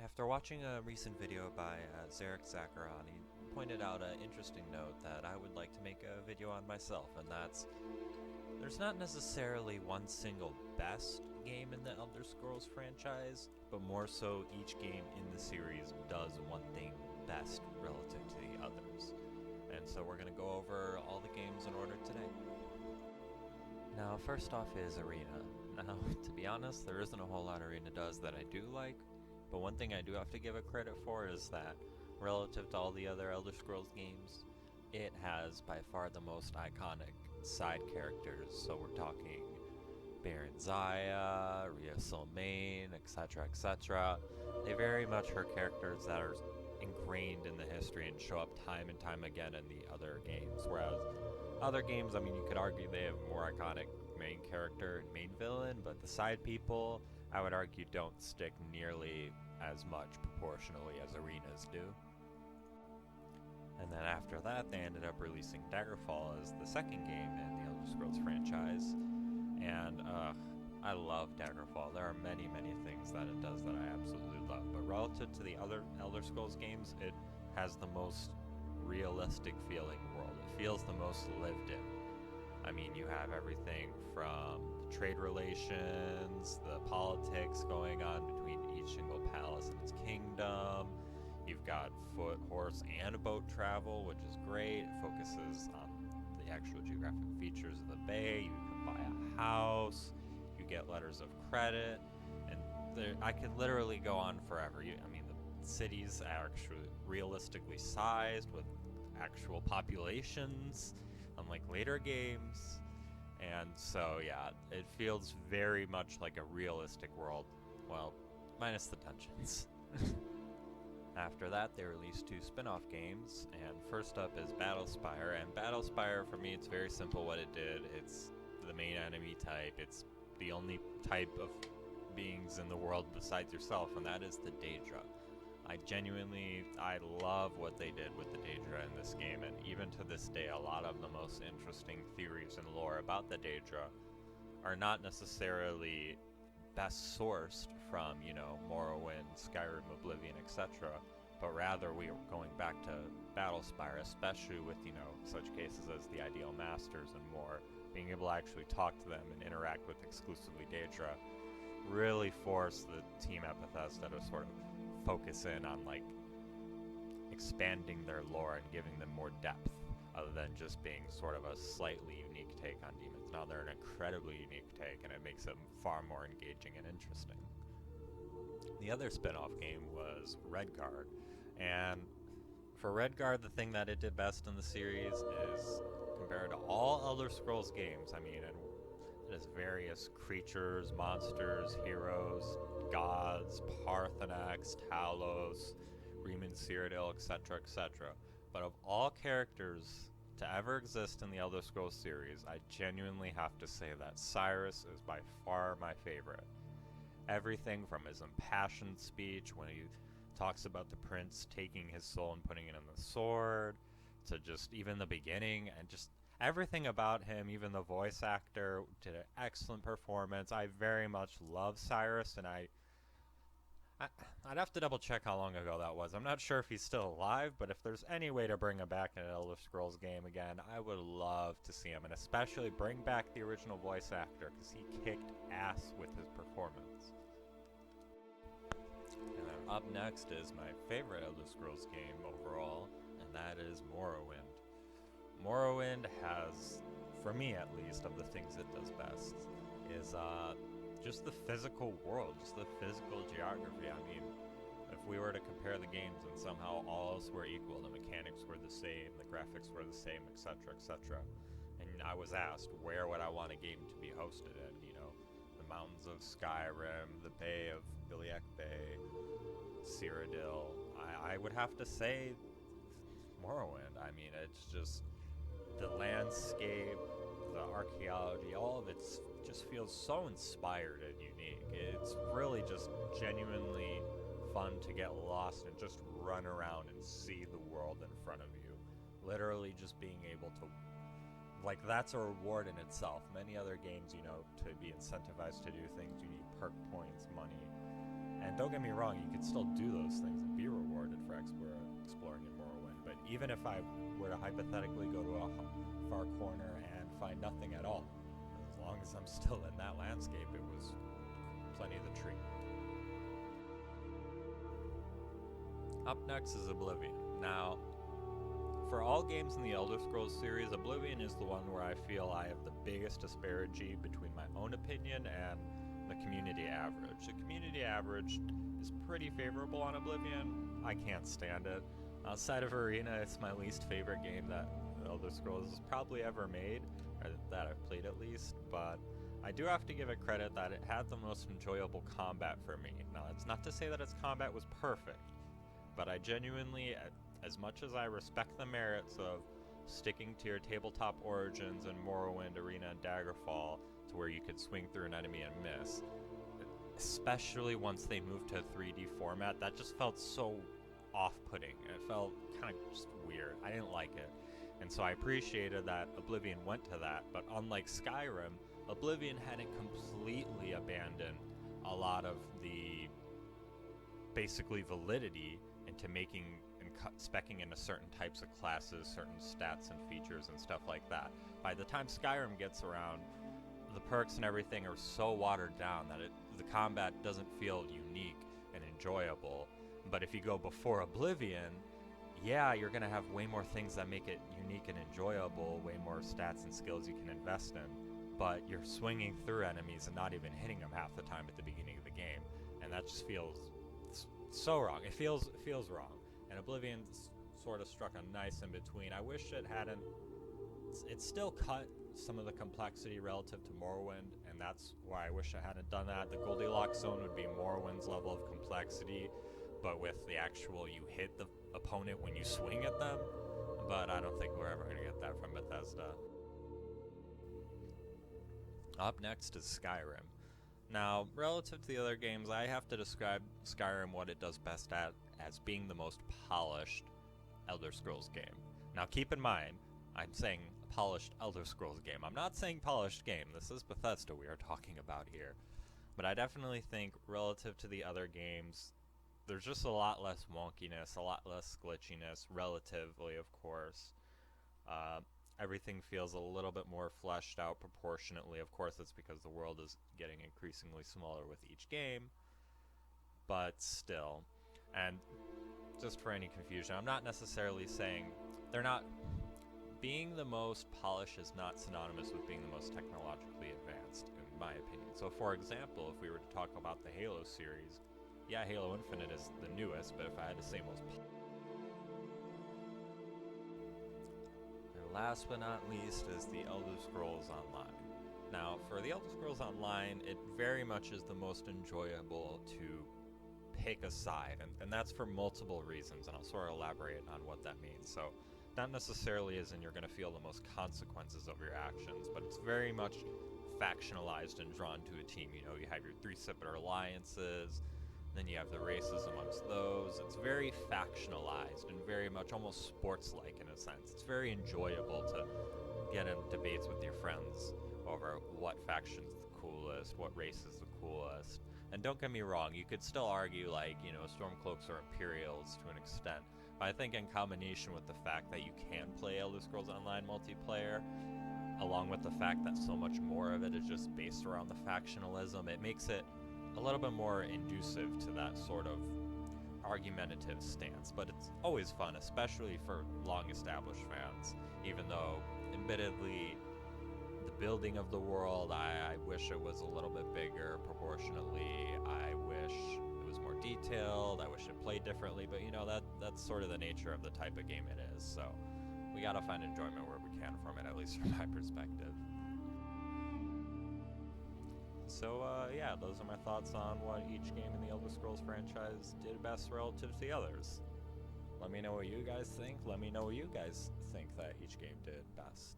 After watching a recent video by Zarek Zakharan, he pointed out an interesting note that I would like to make a video on myself, and that's there's not necessarily one single best game in the Elder Scrolls franchise, but more so each game in the series does one thing best relative to the others. And so we're going to go over all the games in order today. Now, first off is Arena. Now, to be honest, there isn't a whole lot Arena does that I do like, but one thing I do have to give it credit for is that, relative to all the other Elder Scrolls games, it has by far the most iconic side characters. So we're talking Baron Zaya, Rhea Sylvain, etc., etc. They very much are characters that are ingrained in the history and show up time and time again in the other games. Whereas other games, I mean, you could argue they have more iconic main character and main villain, but the side people, I would argue, don't stick nearly as much proportionally as Arenas do. And then after that, they ended up releasing Daggerfall as the second game in the Elder Scrolls franchise. And I love Daggerfall. There are many, many things that it does that I absolutely love. But relative to the other Elder Scrolls games, it has the most realistic feeling world. It feels the most lived in. I mean, you have everything from the trade relations, the politics going on between each single palace and its kingdom. You've got foot, horse, and boat travel, which is great. It focuses on the actual geographic features of the bay. You can buy a house. You get letters of credit. And I could literally go on forever. I mean, the cities are actually realistically sized with actual populations, unlike later games. And so, yeah, it feels very much like a realistic world. Well, minus the dungeons. After that, they released two spin-off games, and first up is Battlespire. And Battlespire, for me, it's very simple what it did. It's the main enemy type. It's the only type of beings in the world besides yourself, and that is the Daedra. I love what they did with the Daedra in this game, and even to this day, a lot of the most interesting theories and lore about the Daedra are not necessarily best sourced from, Morrowind, Skyrim, Oblivion, etc., but rather we are going back to Battlespire, especially with, such cases as the Ideal Masters and more, being able to actually talk to them and interact with exclusively Daedra, really forced the team at Bethesda to sort of focus in on, expanding their lore and giving them more depth, other than just being sort of a slightly unique take on demons. Now they're an incredibly unique take, and it makes them far more engaging and interesting. The other spin-off game was Redguard, and for Redguard, the thing that it did best in the series is, compared to all Elder Scrolls games, it has various creatures, monsters, heroes, gods, Paarthurnax, Talos, Riemann Cyrodiil, etc., etc. But of all characters to ever exist in the Elder Scrolls series, I genuinely have to say that Cyrus is by far my favorite. Everything from his impassioned speech when he talks about the prince taking his soul and putting it in the sword, to just even the beginning, and just everything about him, even the voice actor did an excellent performance. I very much love Cyrus, and I'd have to double check how long ago that was. I'm not sure if he's still alive, but if there's any way to bring him back in an Elder Scrolls game again, I would love to see him, and especially bring back the original voice actor, because he kicked ass with his performance. And then up next is my favorite Elder Scrolls game overall, and that is Morrowind. Morrowind has, for me at least, of the things it does best, is just the physical world, just the physical geography. I mean, if we were to compare the games and somehow all else were equal, the mechanics were the same, the graphics were the same, etc., etc., and I was asked, where would I want a game to be hosted in? The mountains of Skyrim, the Bay of Iliac Bay, Cyrodiil, I would have to say Morrowind. I mean, it's just the landscape, the archaeology, all of it just feels so inspired and unique. It's really just genuinely fun to get lost and just run around and see the world in front of you. Literally just being able to, that's a reward in itself. Many other games, to be incentivized to do things, you need perk points, money, And don't get me wrong, you could still do those things and be rewarded for exploring in Morrowind, but even if I were to hypothetically go to a far corner and find nothing at all, as long as I'm still in that landscape, it was plenty of the treat. Up next is Oblivion. Now, for all games in the Elder Scrolls series, Oblivion is the one where I feel I have the biggest disparity between my own opinion and the community average. The community average is pretty favorable on Oblivion. I can't stand it. Outside of Arena, it's my least favorite game that Elder Scrolls has probably ever made, or that I've played at least, but I do have to give it credit that it had the most enjoyable combat for me. Now, that's not to say that its combat was perfect, but I genuinely, as much as I respect the merits of sticking to your tabletop origins in Morrowind, Arena, and Daggerfall to where you could swing through an enemy and miss, especially once they moved to a 3D format, that just felt so off-putting. It felt kind of just weird. I didn't like it. And so I appreciated that Oblivion went to that, but unlike Skyrim, Oblivion hadn't completely abandoned a lot of the basically validity into making and speccing into certain types of classes, certain stats and features and stuff like that. By the time Skyrim gets around, the perks and everything are so watered down that the combat doesn't feel unique and enjoyable. But if you go before Oblivion, yeah, you're going to have way more things that make it unique and enjoyable, way more stats and skills you can invest in, but you're swinging through enemies and not even hitting them half the time at the beginning of the game, and that just feels so wrong. It feels wrong, and Oblivion sort of struck a nice in between. I wish it hadn't. It still cut some of the complexity relative to Morrowind, and that's why I wish I hadn't done that. The Goldilocks zone would be Morrowind's level of complexity, but with the actual you hit the opponent when you swing at them, but I don't think we're ever going to get that from Bethesda. Up next is Skyrim. Now, relative to the other games, I have to describe Skyrim what it does best at as being the most polished Elder Scrolls game. Now, keep in mind, I'm saying polished Elder Scrolls game. I'm not saying polished game. This is Bethesda we are talking about here. But I definitely think relative to the other games, there's just a lot less wonkiness, a lot less glitchiness, relatively, of course. Everything feels a little bit more fleshed out proportionately. Of course, it's because the world is getting increasingly smaller with each game, but still. And just for any confusion, I'm not necessarily saying they're not. Being the most polished is not synonymous with being the most technologically advanced, in my opinion. So, for example, if we were to talk about the Halo series, yeah, Halo Infinite is the newest, but if I had to say most last but not least is the Elder Scrolls Online. Now, for the Elder Scrolls Online, it very much is the most enjoyable to pick a side, and that's for multiple reasons, and I'll sort of elaborate on what that means. So, not necessarily as in you're going to feel the most consequences of your actions, but it's very much factionalized and drawn to a team. You know, you have your 3 separate alliances, then you have the races amongst those. It's very factionalized and very much almost sports-like in a sense. It's very enjoyable to get in debates with your friends over what faction's the coolest, what race is the coolest. And don't get me wrong, you could still argue, like, you know, Stormcloaks or Imperials to an extent. But I think in combination with the fact that you can play Elder Scrolls Online multiplayer, along with the fact that so much more of it is just based around the factionalism, it makes it a little bit more inducive to that sort of argumentative stance. But it's always fun, especially for long-established fans, even though, admittedly, the building of the world, I wish it was a little bit bigger proportionately. I wish it was more detailed. I wish it played differently, but you know, that's sort of the nature of the type of game it is, so we gotta find enjoyment where we can from it, at least from my perspective. So, yeah, those are my thoughts on what each game in the Elder Scrolls franchise did best relative to the others. Let me know what you guys think. Let me know what you guys think that each game did best.